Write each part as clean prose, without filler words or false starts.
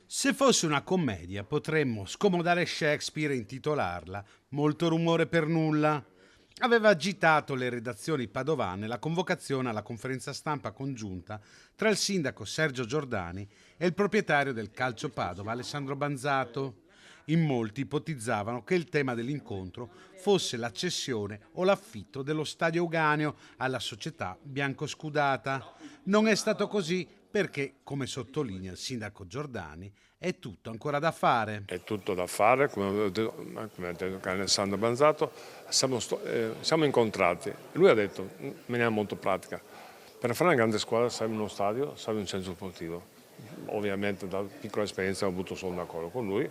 Se fosse una commedia potremmo scomodare Shakespeare e intitolarla Molto rumore per nulla. Aveva agitato le redazioni padovane la convocazione alla conferenza stampa congiunta tra il sindaco Sergio Giordani e il proprietario del Calcio Padova Alessandro Banzato. In molti ipotizzavano che il tema dell'incontro fosse la cessione o l'affitto dello stadio Euganeo alla società biancoscudata. Non è stato così perché, come sottolinea il sindaco Giordani, è tutto ancora da fare. È tutto da fare, come ha detto Alessandro Banzato, siamo incontrati. Lui ha detto, in maniera molto pratica, per fare una grande squadra serve uno stadio, serve un centro sportivo. Ovviamente da piccola esperienza ho avuto solo un accordo con lui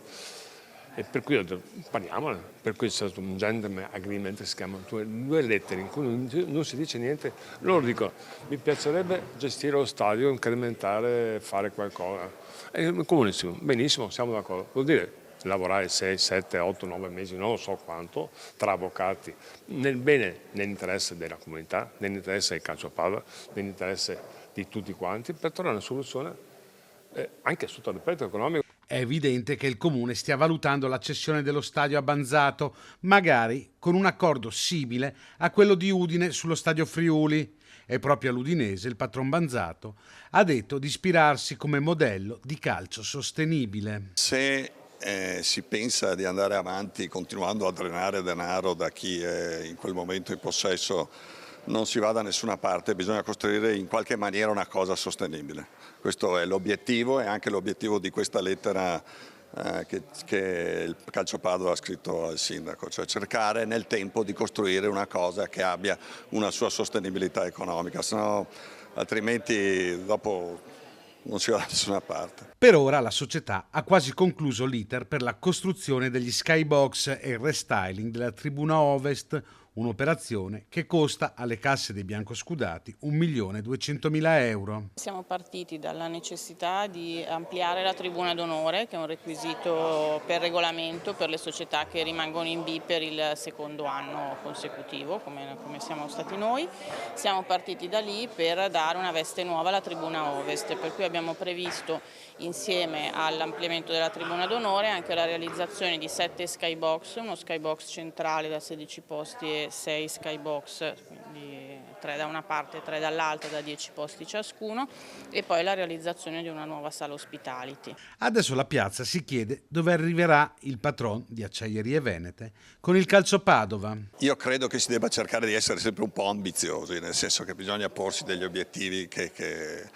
e per cui ho detto parliamone, per cui c'è stato un gentleman agreement che si chiama due lettere in cui non si dice niente. Loro dicono mi piacerebbe gestire lo stadio, incrementare, fare qualcosa. E il comune dice benissimo, siamo d'accordo. Vuol dire lavorare 6, 7, 8, 9 mesi, non lo so quanto, tra avvocati, nel bene, nell'interesse della comunità, nell'interesse del calcio a palla, nell'interesse di tutti quanti, per trovare una soluzione anche sotto l'aspetto economico. È evidente che il comune stia valutando la cessione dello stadio a Banzato, magari con un accordo simile a quello di Udine sullo stadio Friuli. E proprio all'Udinese il patron Banzato ha detto di ispirarsi come modello di calcio sostenibile. Se si pensa di andare avanti continuando a drenare denaro da chi è in quel momento in possesso, non si va da nessuna parte, bisogna costruire in qualche maniera una cosa sostenibile. Questo è l'obiettivo e anche l'obiettivo di questa lettera che il Calcio Padova ha scritto al sindaco, cioè cercare nel tempo di costruire una cosa che abbia una sua sostenibilità economica, sennò altrimenti dopo non si va da nessuna parte. Per ora la società ha quasi concluso l'iter per la costruzione degli skybox e il restyling della tribuna ovest, un'operazione che costa alle casse dei biancoscudati 1.200.000 euro. Siamo partiti dalla necessità di ampliare la tribuna d'onore, che è un requisito per regolamento per le società che rimangono in B per il secondo anno consecutivo, come siamo stati noi. Siamo partiti da lì per dare una veste nuova alla tribuna ovest, per cui abbiamo previsto insieme all'ampliamento della tribuna d'onore anche la realizzazione di 7 skybox, uno skybox centrale da 16 posti e 6 skybox, quindi 3 da una parte e 3 dall'altra, da 10 posti ciascuno, e poi la realizzazione di una nuova sala hospitality. Adesso la piazza si chiede dove arriverà il patron di Acciaierie Venete con il Calcio Padova. Io credo che si debba cercare di essere sempre un po' ambiziosi, nel senso che bisogna porsi degli obiettivi che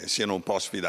siano un po' sfidanti.